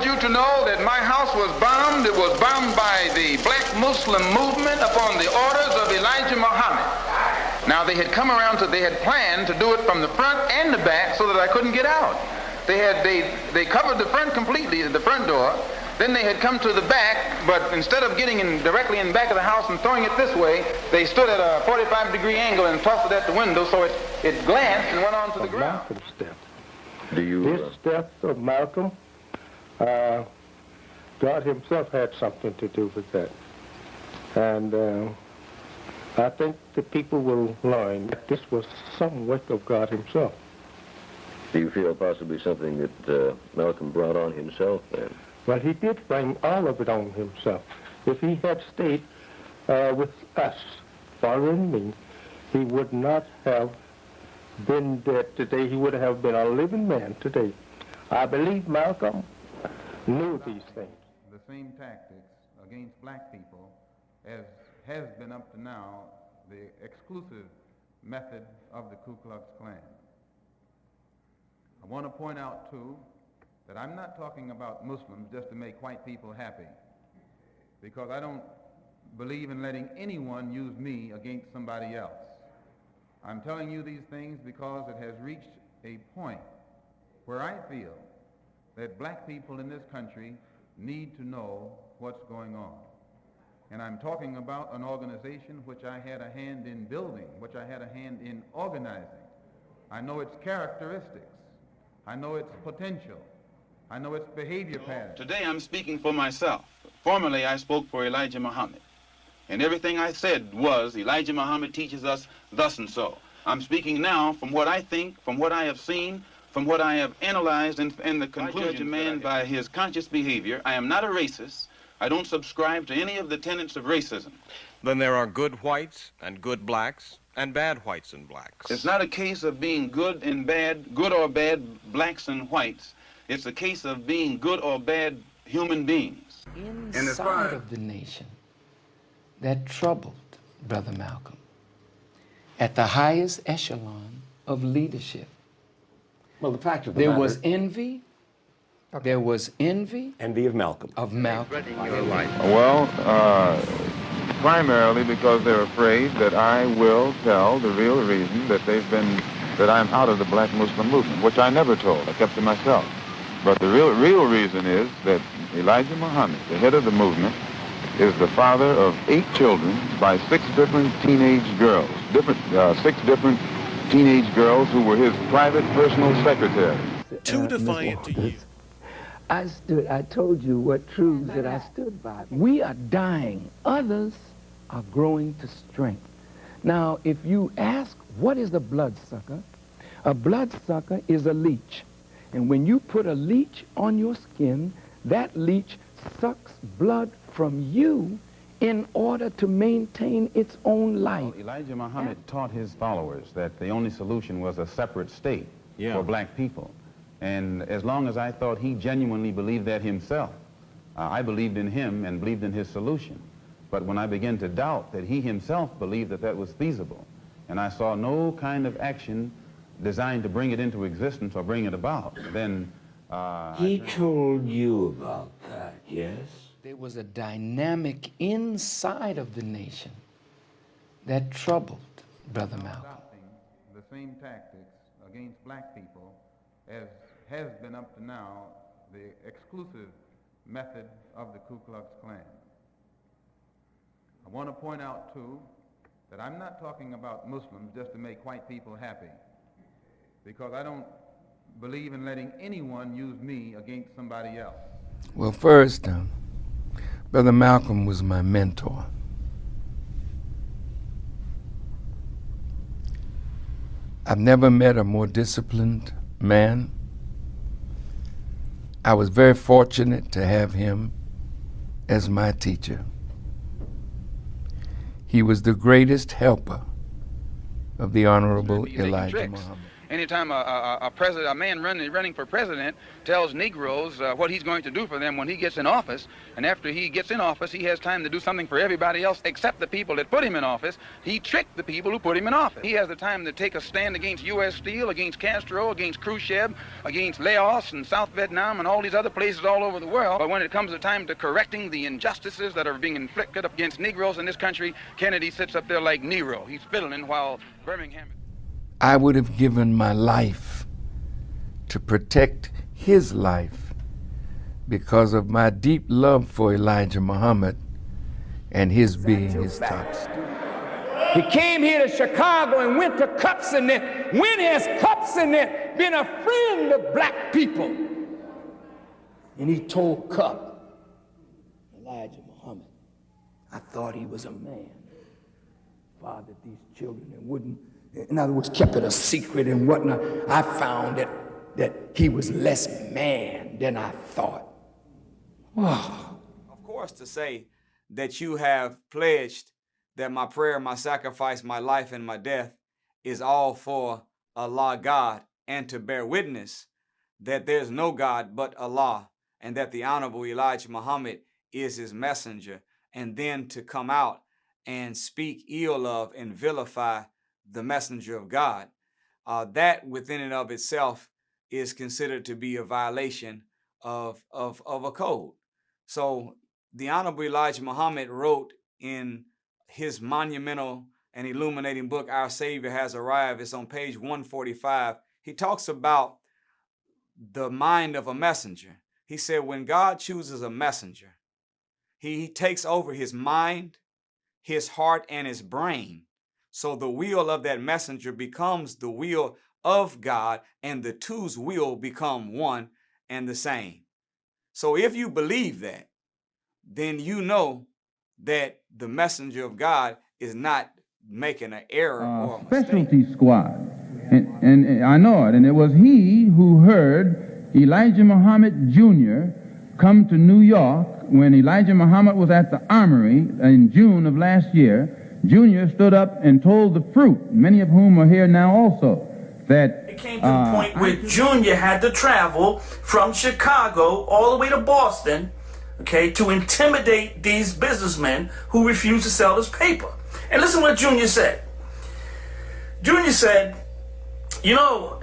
want you to know that my house was bombed. It was bombed by the black Muslim movement upon the orders of Elijah Muhammad. Now they had come around they had planned to do it from the front and the back so that I couldn't get out. They covered the front completely, the front door. Then they had come to the back, but instead of getting directly in the back of the house and throwing it this way, they stood at a 45-degree angle and tossed it at the window so it glanced and went on to the ground. Malcolm's death. This death of Malcolm, God himself had something to do with that. And I think the people will learn that this was some work of God himself. Do you feel possibly something that Malcolm brought on himself then? Well, he did bring all of it on himself. If he had stayed with us, following me, he would not have been dead today. He would have been a living man today. I believe Malcolm knew these things. The same tactics against black people as has been up to now the exclusive method of the Ku Klux Klan. I want to point out, too, that I'm not talking about Muslims just to make white people happy, because I don't believe in letting anyone use me against somebody else. I'm telling you these things because it has reached a point where I feel that black people in this country need to know what's going on. And I'm talking about an organization which I had a hand in building, which I had a hand in organizing. I know its characteristics. I know its potential. I know its behavior patterns. Today I'm speaking for myself. Formerly I spoke for Elijah Muhammad. And everything I said was, Elijah Muhammad teaches us thus and so. I'm speaking now from what I think, from what I have seen, from what I have analyzed, and the conclusion. I judge a man by his conscious behavior. I am not a racist. I don't subscribe to any of the tenets of racism. Then there are good whites and good blacks and bad whites and blacks. It's not a case of being good and bad, good or bad blacks and whites. It's a case of being good or bad human beings. Inside of the nation that troubled Brother Malcolm at the highest echelon of leadership. Well, the fact of the there matter... was envy. Okay. There was envy. Envy of Malcolm. Of Malcolm. Well, primarily because they're afraid that I will tell the real reason that that I'm out of the black Muslim movement, which I never told. I kept to myself. But the real reason is that Elijah Muhammad, the head of the movement, is the father of 8 children by 6 different teenage girls, 6 different teenage girls who were his private personal secretaries. Too defiant to you. I told you what truths that I stood by. We are dying. Others are growing to strength. Now, if you ask, what is a bloodsucker? A bloodsucker is a leech. And when you put a leech on your skin, that leech sucks blood from you in order to maintain its own life. Well, Elijah Muhammad taught his followers that the only solution was a separate state for black people. And as long as I thought he genuinely believed that himself, I believed in him and believed in his solution. But when I began to doubt that he himself believed that that was feasible, and I saw no kind of action designed to bring it into existence or bring it about, then... He told you about that, yes? There was a dynamic inside of the nation that troubled Brother Malcolm. Adopting the same tactics against black people as has been up to now the exclusive method of the Ku Klux Klan. I want to point out, too, that I'm not talking about Muslims just to make white people happy, because I don't believe in letting anyone use me against somebody else. Well, first, Brother Malcolm was my mentor. I've never met a more disciplined man. I was very fortunate to have him as my teacher. He was the greatest helper of the Honorable Elijah Muhammad. Anytime a man running for president tells Negroes what he's going to do for them when he gets in office, and after he gets in office, he has time to do something for everybody else except the people that put him in office, he tricked the people who put him in office. He has the time to take a stand against U.S. Steel, against Castro, against Khrushchev, against Laos and South Vietnam and all these other places all over the world. But when it comes to time to correcting the injustices that are being inflicted against Negroes in this country, Kennedy sits up there like Nero. He's fiddling while Birmingham... I would have given my life to protect his life because of my deep love for Elijah Muhammad and his being his top student. He came here to Chicago and went to Cups and Net. When has Cups and Net been a friend of black people? And he told Cup, Elijah Muhammad, I thought he was a man, fathered these children and wouldn't, in other words, kept it a secret and whatnot. I found that he was less man than I thought. Oh. Of course, to say that you have pledged that my prayer, my sacrifice, my life, and my death is all for Allah God, and to bear witness that there's no God but Allah, and that the Honorable Elijah Muhammad is his messenger, and then to come out and speak ill of and vilify the messenger of God, that within and of itself is considered to be a violation of a code. So the Honorable Elijah Muhammad wrote in his monumental and illuminating book, Our Savior Has Arrived. It's on page 145. He talks about the mind of a messenger. He said, when God chooses a messenger, he takes over his mind, his heart, and his brain. So the will of that messenger becomes the will of God, and the two's will become one and the same. So if you believe that, then you know that the messenger of God is not making an error or a mistake. Specialty squad. And I know it. And it was he who heard Elijah Muhammad Jr. come to New York when Elijah Muhammad was at the Armory in June of last year. Junior stood up and told the fruit, many of whom are here now also, that... It came to the point where Junior had to travel from Chicago all the way to Boston, okay, to intimidate these businessmen who refused to sell his paper. And listen what Junior said. Junior said, you know,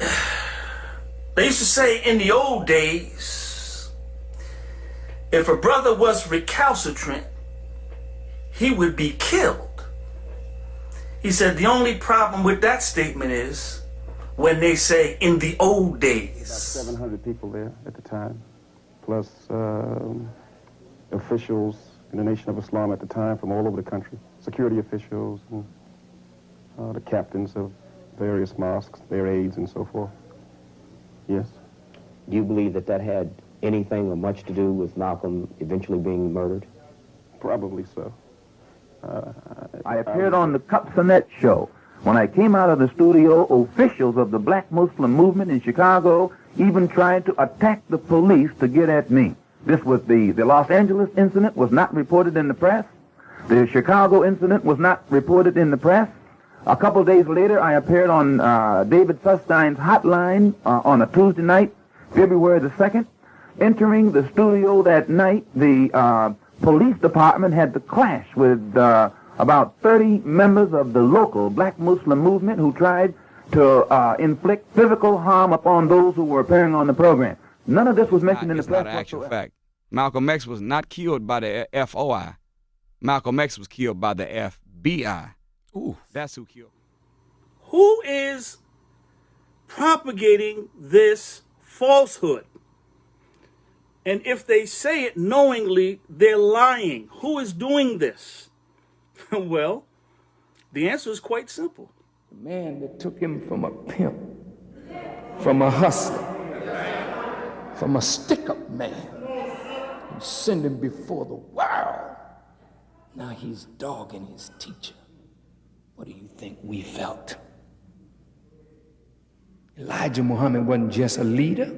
they used to say in the old days, if a brother was recalcitrant, he would be killed. He said the only problem with that statement is when they say in the old days. About 700 people there at the time, plus officials in the Nation of Islam at the time from all over the country, security officials, and the captains of various mosques, their aides and so forth. Yes. Do you believe that that had anything or much to do with Malcolm eventually being murdered? Probably so. I appeared on the Cups and Net show. When I came out of the studio, officials of the black Muslim movement in Chicago even tried to attack the police to get at me. This was the Los Angeles incident was not reported in the press. The Chicago incident was not reported in the press. A couple days later, I appeared on David Sussstein's hotline on a Tuesday night, February the 2nd. Entering the studio that night, the police department had to clash with about 30 members of the local black Muslim movement who tried to inflict physical harm upon those who were appearing on the program. None of this was mentioned in the press. It's not an actual fact. Malcolm X was not killed by the FOI. Malcolm X was killed by the FBI. Ooh, that's who killed him. Who is propagating this falsehood? And if they say it knowingly, they're lying. Who is doing this? Well, the answer is quite simple. The man that took him from a pimp, from a hustler, from a stick-up man, and sent him before the world. Now he's dogging his teacher. What do you think we felt? Elijah Muhammad wasn't just a leader.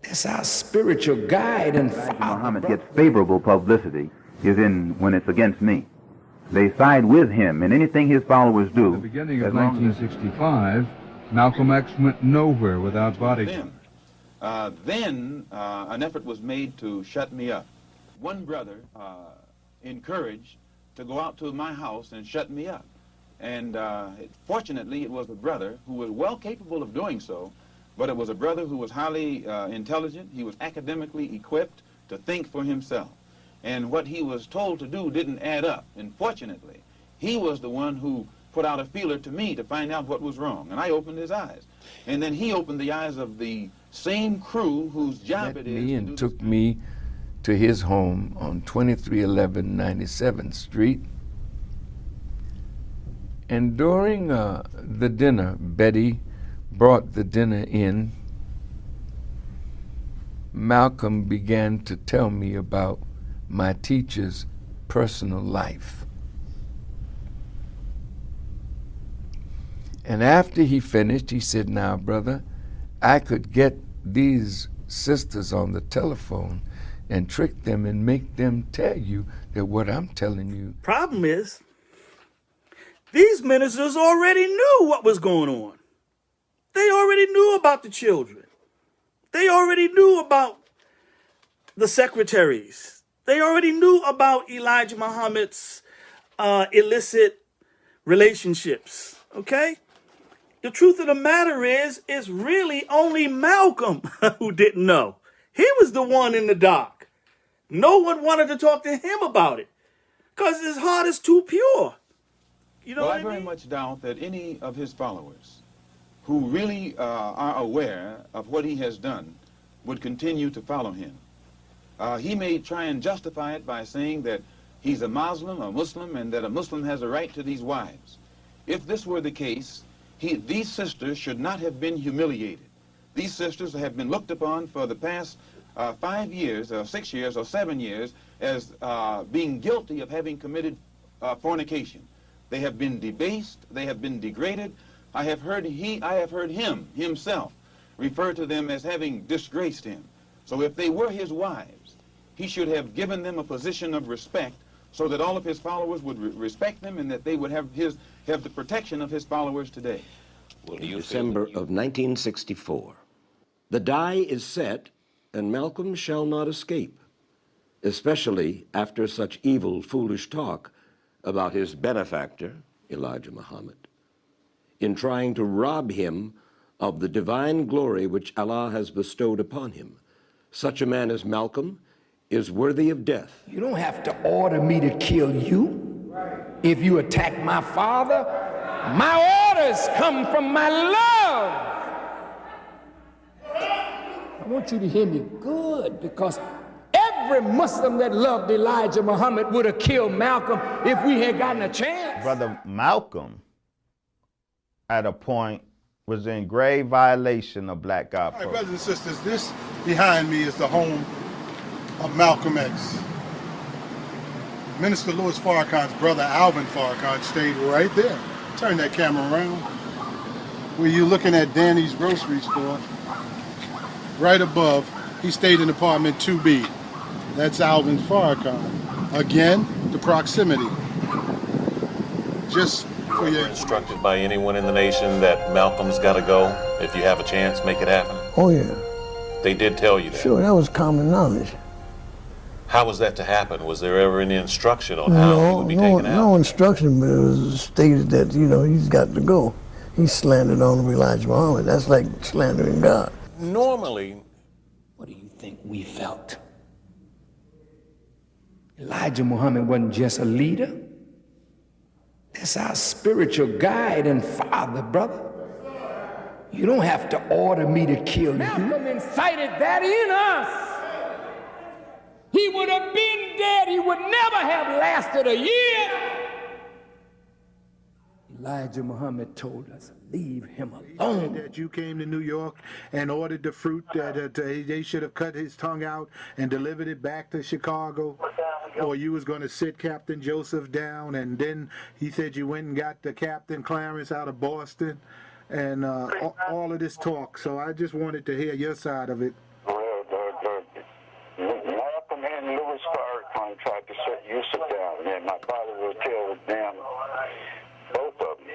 That's our spiritual guide and father. Elijah Muhammad gets favorable publicity is when it's against me. They side with him in anything his followers do. At the beginning of 1965, Malcolm X went nowhere without bodyguards. Then an effort was made to shut me up. One brother encouraged to go out to my house and shut me up. And fortunately, it was a brother who was well capable of doing so, but it was a brother who was highly intelligent. He was academically equipped to think for himself. And what he was told to do didn't add up. And fortunately, he was the one who put out a feeler to me to find out what was wrong. And I opened his eyes. And then he opened the eyes of the same crew whose job it is and took me to his home on 2311 97th Street. And during the dinner, Betty brought the dinner in. Malcolm began to tell me about my teacher's personal life. And after he finished, he said, "Now, brother, I could get these sisters on the telephone and trick them and make them tell you that what I'm telling you." Problem is, these ministers already knew what was going on. They already knew about the children. They already knew about the secretaries. They already knew about Elijah Muhammad's illicit relationships, okay? The truth of the matter is really only Malcolm who didn't know. He was the one in the dark. No one wanted to talk to him about it because his heart is too pure. You know well, what I very much doubt that any of his followers who really are aware of what he has done would continue to follow him. He may try and justify it by saying that he's a Muslim, and that a Muslim has a right to these wives. If this were the case, these sisters should not have been humiliated. These sisters have been looked upon for the past 5 years, or 6 years, or 7 years as being guilty of having committed fornication. They have been debased. They have been degraded. I have heard him himself refer to them as having disgraced him. So if they were his wives, he should have given them a position of respect so that all of his followers would respect them and that they would have the protection of his followers today. In December of 1964, the die is set and Malcolm shall not escape, especially after such evil, foolish talk about his benefactor, Elijah Muhammad, in trying to rob him of the divine glory which Allah has bestowed upon him. Such a man as Malcolm is worthy of death. You don't have to order me to kill you. If you attack my father, my orders come from my love. I want you to hear me good, because every Muslim that loved Elijah Muhammad would have killed Malcolm if we had gotten a chance. Brother Malcolm, at a point, was in grave violation of Black God All right, brothers and sisters, this behind me is the home of Malcolm X. Minister Louis Farrakhan's brother, Alvin Farrakhan, stayed right there. Turn that camera around. Where you looking at Danny's grocery store, right above, he stayed in apartment 2B. That's Alvin Farrakhan. Again, the proximity. Just for your instructed by anyone in the nation that Malcolm's got to go. If you have a chance, make it happen. Oh, yeah. They did tell you that. Sure, that was common knowledge. How was that to happen? Was there ever any instruction on how he would be taken out? No instruction, but it was stated that, you know, he's got to go. He slandered on Elijah Muhammad. That's like slandering God. Normally, what do you think we felt? Elijah Muhammad wasn't just a leader. That's our spiritual guide and father, brother. You don't have to order me to kill you. Malcolm incited that in us. He would have been dead. He would never have lasted a year. Elijah Muhammad told us, leave him alone. That you came to New York and ordered the fruit that they should have cut his tongue out and delivered it back to Chicago, or you was going to sit Captain Joseph down, and then he said you went and got the Captain Clarence out of Boston, and all of this talk. So I just wanted to hear your side of it. Malcolm and Louis Farrakhan tried to set Yusuf down, and my father will tell them, both of them.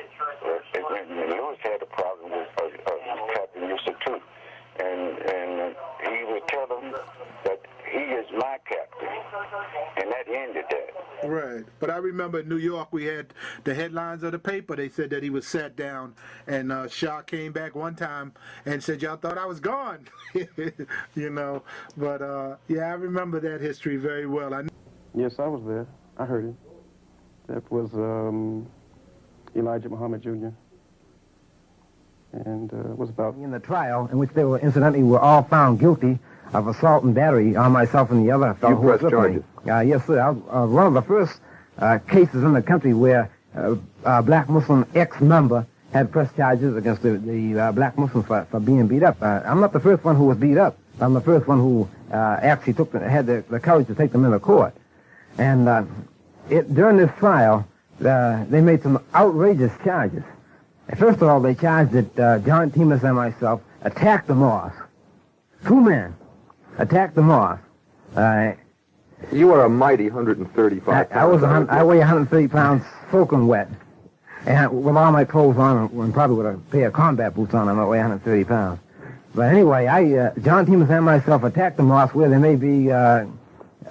Louis had a problem with as my captain, and that ended that. Right. But I remember in New York we had the headlines of the paper. They said that he was sat down, and Shaw came back one time and said, y'all thought I was gone. You know. But, yeah, I remember that history very well. Yes, I was there. I heard it. That was Elijah Muhammad Jr. And it was about... In the trial, in which they were, incidentally, were all found guilty of assault and battery on myself and the other fellow who was with me. Yes, sir. I was one of the first cases in the country where a black Muslim ex-member had pressed charges against the black Muslims for being beat up. I'm not the first one who was beat up. I'm the first one who actually had the courage to take them into court. And during this trial, they made some outrageous charges. First of all, they charged that John Timus and myself attacked the mosque. 2 men attacked the mosque. You are a mighty 135 pounds. I weigh 130 pounds soaking wet. And with all my clothes on, and probably with a pair of combat boots on, I might weigh 130 pounds. But anyway, John Timus and myself attacked the mosque where there may be,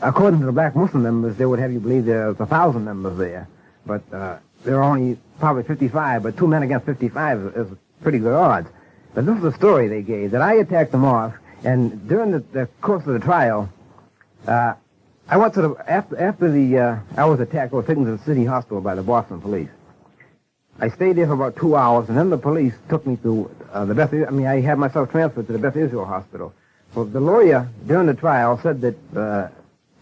according to the black Muslim members, they would have you believe there's 1,000 members there. But there are only probably 55, but 2 men against 55 is pretty good odds. But this is the story they gave, that I attacked the mosque, and during the course of the trial, I went to the, after I was attacked, I was taken to the city hospital by the Boston police. I stayed there for about 2 hours, and then the police took me to I had myself transferred to the Beth Israel Hospital. So the lawyer, during the trial, said that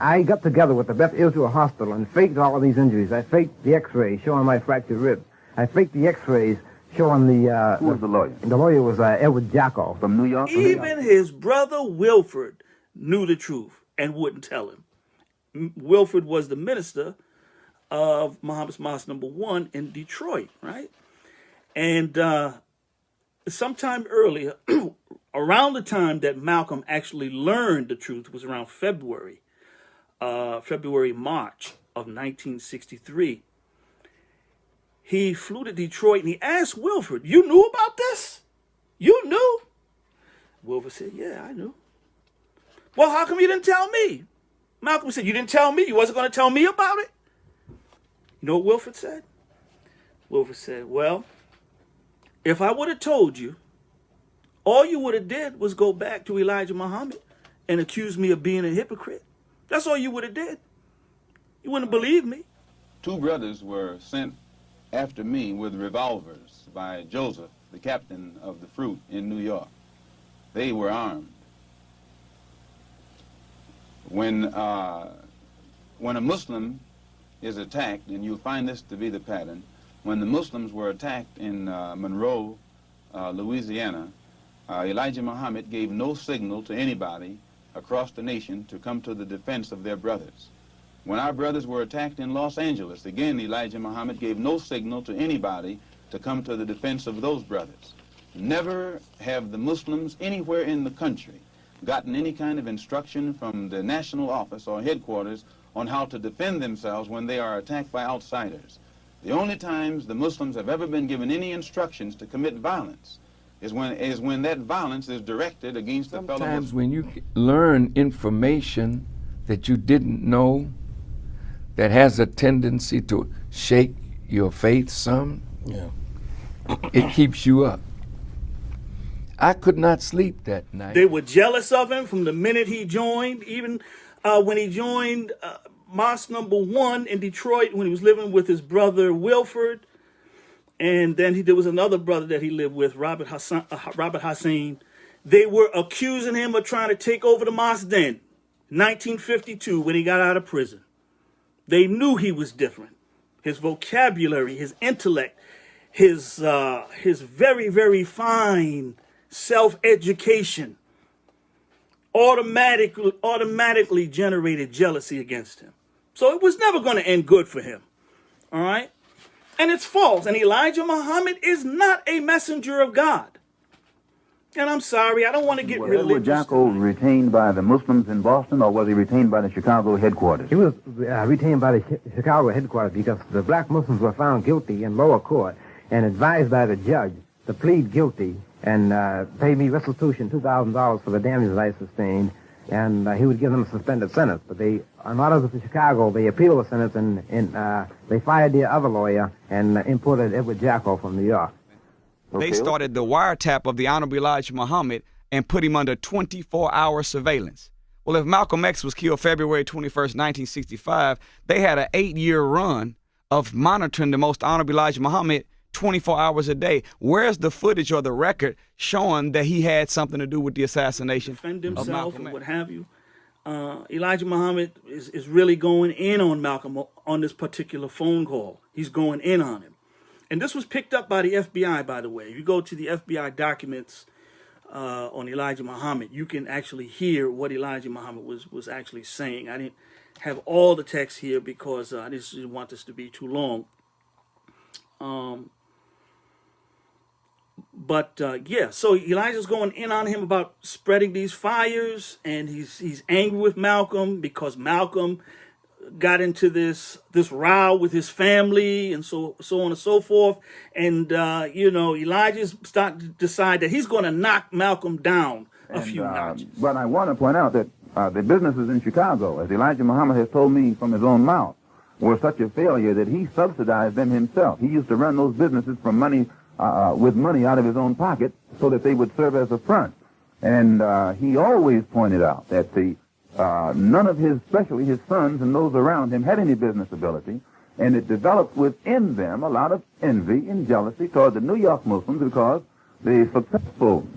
I got together with the Beth Israel Hospital and faked all of these injuries. I faked the x-rays showing my fractured ribs. I faked the x-rays showing the... Who was the lawyer? The lawyer was Edward Jacko. From New York? Even his brother Wilford knew the truth and wouldn't tell him. Wilford was the minister of Muhammad's Mosque number 1 in Detroit, right? And sometime earlier, around the time that Malcolm actually learned the truth was around March of 1963. He flew to Detroit and he asked Wilford, "You knew about this? You knew?" Wilford said, "Yeah, I knew." "Well, how come you didn't tell me?" Malcolm said, "You didn't tell me? You wasn't going to tell me about it?" You know what Wilford said? Wilford said, "Well, if I would have told you, all you would have did was go back to Elijah Muhammad and accuse me of being a hypocrite. That's all you would have did. You wouldn't believe me." 2 brothers were sent after me with revolvers by Joseph, the captain of the Fruit in New York. They were armed. When a Muslim is attacked, and you'll find this to be the pattern, when the Muslims were attacked in Monroe, Louisiana, Elijah Muhammad gave no signal to anybody across the nation to come to the defense of their brothers. When our brothers were attacked in Los Angeles, again, Elijah Muhammad gave no signal to anybody to come to the defense of those brothers. Never have the Muslims anywhere in the country gotten any kind of instruction from the national office or headquarters on how to defend themselves when they are attacked by outsiders. The only times the Muslims have ever been given any instructions to commit violence is when that violence is directed against the fellow Muslim. Sometimes when you learn information that you didn't know that has a tendency to shake your faith some, it keeps you up. I could not sleep that night. They were jealous of him from the minute he joined, even when he joined Mosque number 1 in Detroit, when he was living with his brother Wilford. And then there was another brother that he lived with, Robert Hossein. They were accusing him of trying to take over the mosque then, 1952, when he got out of prison. They knew he was different. His vocabulary, his intellect, his very, very fine self-education automatically generated jealousy against him. So it was never going to end good for him. All right? And it's false. And Elijah Muhammad is not a messenger of God. And I'm sorry, I don't want to get religious. Was Jacko retained by the Muslims in Boston, or was he retained by the Chicago headquarters? He was retained by the Chicago headquarters because the black Muslims were found guilty in lower court and advised by the judge to plead guilty and pay me restitution, $2,000 for the damages I sustained and he would give them a suspended sentence. But they, on orders of Chicago, they appealed the sentence, and they fired the other lawyer and imported Edward Jacko from New York. They started the wiretap of the Honorable Elijah Muhammad and put him under 24-hour surveillance. Well, if Malcolm X was killed February 21st, 1965, they had an 8-year run of monitoring the Most Honorable Elijah Muhammad 24 hours a day. Where's the footage or the record showing that he had something to do with the assassination defend of himself Malcolm and X? what have you? Elijah Muhammad is really going in on Malcolm on this particular phone call. He's going in on him. And this was picked up by the FBI, by the way. If you go to the FBI documents on Elijah Muhammad, you can actually hear what Elijah Muhammad was actually saying. I didn't have all the text here because I didn't want this to be too long. Yeah, so Elijah's going in on him about spreading these fires, and he's angry with Malcolm because Malcolm got into this row with his family and so on and so forth. And Elijah's starting to decide that he's going to knock Malcolm down a few notches. But I want to point out that the businesses in Chicago, as Elijah Muhammad has told me from his own mouth, were such a failure that he subsidized them himself. He used to run those businesses from money with money out of his own pocket so that they would serve as a front. And he always pointed out that none of his, especially his sons and those around him, had any business ability, and it developed within them a lot of envy and jealousy toward the New York Muslims because the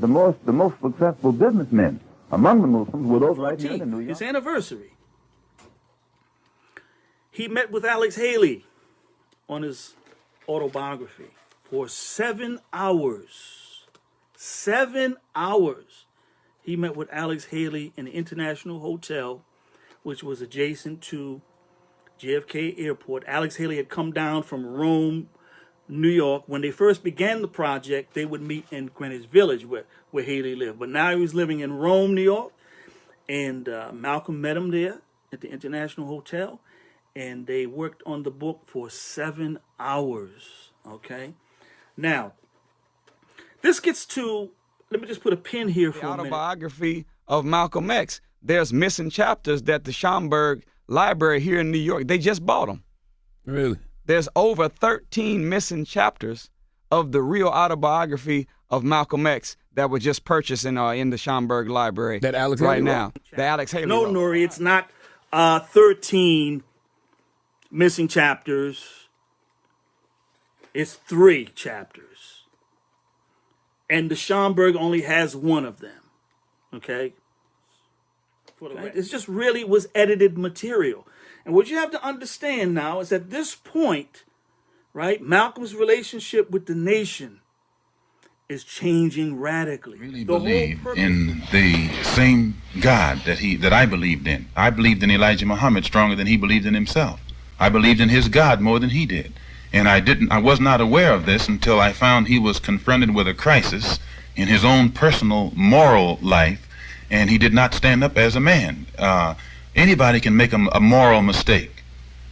most successful businessmen among the Muslims were those right here in New York. His anniversary. He met with Alex Haley on his autobiography for 7 hours. 7 hours. He met with Alex Haley in the International Hotel, which was adjacent to JFK Airport. Alex Haley had come down from Rome, New York. When they first began the project, they would meet in Greenwich Village, where Haley lived. But now he was living in Rome, New York, and Malcolm met him there at the International Hotel, and they worked on the book for 7 hours, okay? Now, this gets to, let me just put a pin here for a minute. The autobiography of Malcolm X. There's missing chapters that the Schomburg Library here in New York, they just bought them. Really? There's over 13 missing chapters of the real autobiography of Malcolm X that were just purchased in the Schomburg Library that Alex right Haley now. wrote? That Alex Haley No, wrote. Nori, it's not 13 missing chapters. It's 3 chapters. And the Schomburg only has 1 of them. Okay? It just really was edited material. And what you have to understand now is at this point, right, Malcolm's relationship with the nation is changing radically. Really believe in the same God that I believed in. I believed in Elijah Muhammad stronger than he believed in himself. I believed in his God more than he did. And I was not aware of this until I found he was confronted with a crisis in his own personal moral life, and he did not stand up as a man. Anybody can make a moral mistake,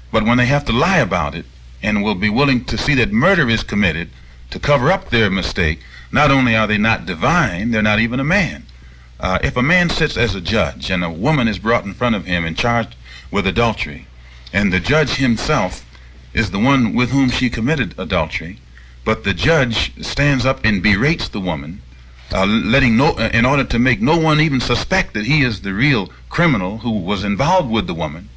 but when they have to lie about it and will be willing to see that murder is committed to cover up their mistake, not only are they not divine, they're not even a man. If a man sits as a judge and a woman is brought in front of him and charged with adultery, and the judge himself is the one with whom she committed adultery, but the judge stands up and berates the woman, in order to make no one even suspect that he is the real criminal who was involved with the woman,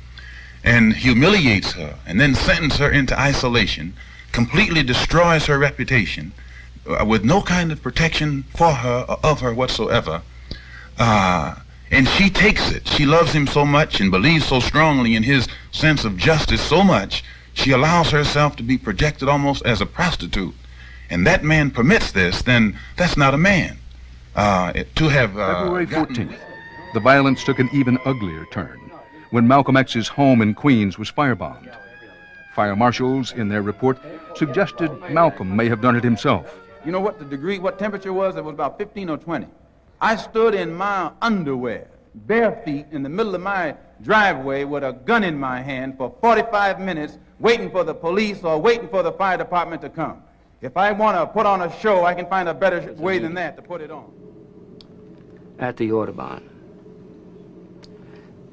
and humiliates her, and then sentences her into isolation, completely destroys her reputation, with no kind of protection for her or of her whatsoever, and she takes it. She loves him so much and believes so strongly in his sense of justice so much, she allows herself to be projected almost as a prostitute. And that man permits this, then that's not a man. February 14th, the violence took an even uglier turn when Malcolm X's home in Queens was firebombed. Fire marshals, in their report, suggested Malcolm may have done it himself. You know what what temperature was? It was about 15 or 20. I stood in my underwear, bare feet, in the middle of my driveway with a gun in my hand for 45 minutes, waiting for the police or waiting for the fire department to come. If I want to put on a show, I can find a better way than that to put it on. At the Audubon,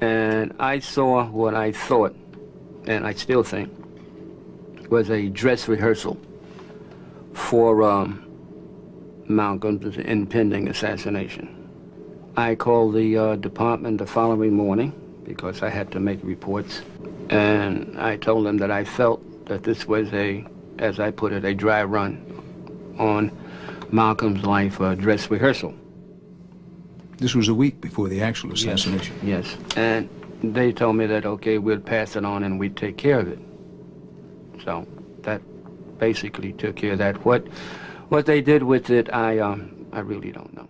And I saw what I thought, and I still think, was a dress rehearsal for Malcolm's impending assassination. I called the department the following morning because I had to make reports, and I told them that I felt that this was a, as I put it, a dry run on Malcolm's life dress rehearsal. This was a week before the actual assassination. Yes, and they told me that, okay, we'll pass it on and we'd take care of it. So that basically took care of that. What they did with it, I really don't know.